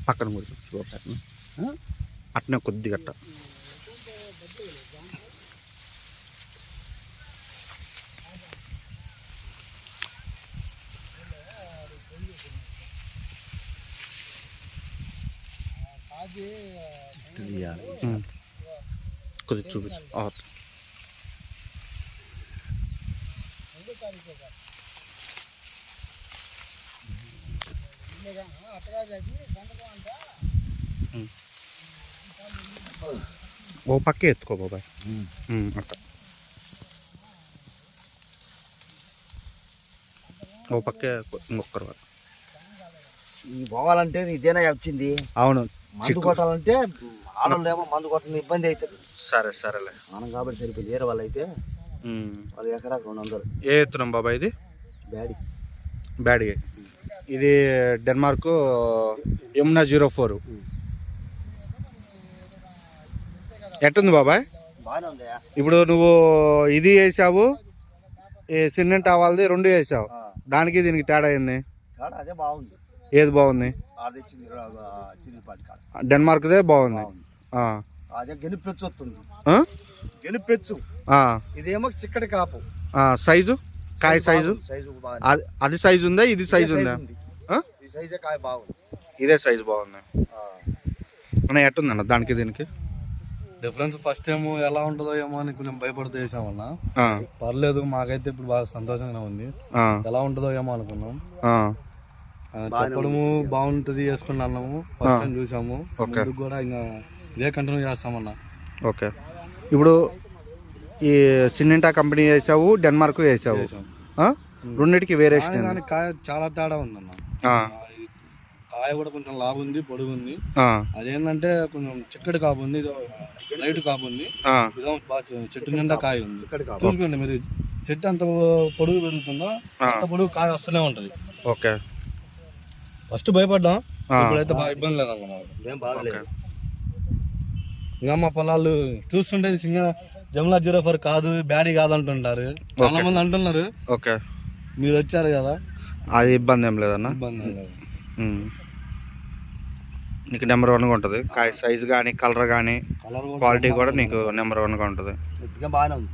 పక్కన కూడా అట్నే కొద్దిగా అట్ట కొద్దిగా చూపించు. ఓ పక్కే ఎత్తుకో బాబాయ్. అట్ట ఓ పక్కే ఇంకొకరు పోవాలంటే ఇదేనా వచ్చింది. అవును, మందు కొట్టాలంటే ఆడవాళ్ళు ఏమో మందు కొట్టిన ఇబ్బంది అవుతుంది. సరేలే మనం కాబట్టి సరిపోయింది. వేరే వాళ్ళు అయితే వాళ్ళు ఎకరాకు 200. ఏ ఎత్తున్నాం బాబాయ్? ఇది బ్యాడిగే. ఇది డెన్మార్క్ యమునా 04. ఎట్టుంది బాబాయ్? ఇప్పుడు నువ్వు ఇది వేసావు, సిమెంట్ అవ్వాలి 2 వేసావు. దానికి దీనికి తేడా ఏంది? అదే బాగుంది. ఏది బాగుంది? డెన్మార్క్దే బాగుంది. అదే గెలిపెచ్చు వస్తుంది. గెలిపెచ్చు. ఇదేమో చిక్కటి కాపు. సైజు, కాయ సైజు అది సైజు ఉందా? ఇది సైజు ఉందా? ఈ సైజే కాయ బాగుంది. ఇదే సైజు బాగుంది అన్న. ఎట్టుందన్న దానికి దీనికి డిఫరెన్స్? ఫస్ట్ టైం ఎలా ఉంటుందో ఏమో అని కొంచెం భయపడుతూ వేసామన్నా. పర్లేదు, మాకైతే ఇప్పుడు బాగా సంతోషంగా ఉంది. ఎలా ఉంటుందో ఏమో అనుకున్నాం. చెప్పడము బాగుంటుంది, వేసుకుని అన్నాము. ఫస్ట్ టైం చూసాము. కూడా ఇంకా ఇదే కంటిన్యూ చేస్తామన్నా. ఓకే. ఇప్పుడు ఈ సినింటా కంపెనీ వేసావు, డెన్మార్క్ వేసావు, రెండింటికి వేరియేషన్ కానీ కాయ చాలా తేడా ఉందన్న. కాయ కూడా కొంచెం లావు ఉంది, పొడుగు ఉంది. అదేంటంటే కొంచెం చిక్కటి కాపు ఉంది, లైట్ కాపు ఉంది. చెట్టు నిండా కాయ ఉంది. చూసుకోండి మీరు, చెట్టు అంత పొడుగు పెరుగుతుందో అంత పొడుగు కాయ వస్తూనే ఉంటది. ఓకే. ఫస్ట్ భయపడ్డాం, ఇప్పుడైతే బాగా ఇబ్బంది లేదన్నమాట. ఇంకా మా పొలాలు చూస్తుంటే జమునా 04 కాదు, బ్యాడీ కాదు అంటుంటారు. చాలా మంది అంటున్నారు. ఓకే, మీరు వచ్చారు కదా, అది ఇబ్బంది ఏం లేదన్న. ఇబ్బంది ఏం లేదు. నీకు నెంబర్ 1గా ఉంటుంది. కాయ సైజు కానీ, కలర్ కానీ, క్వాలిటీ కూడా నీకు నెంబర్ 1గా ఉంటుంది. బాగానే ఉంది.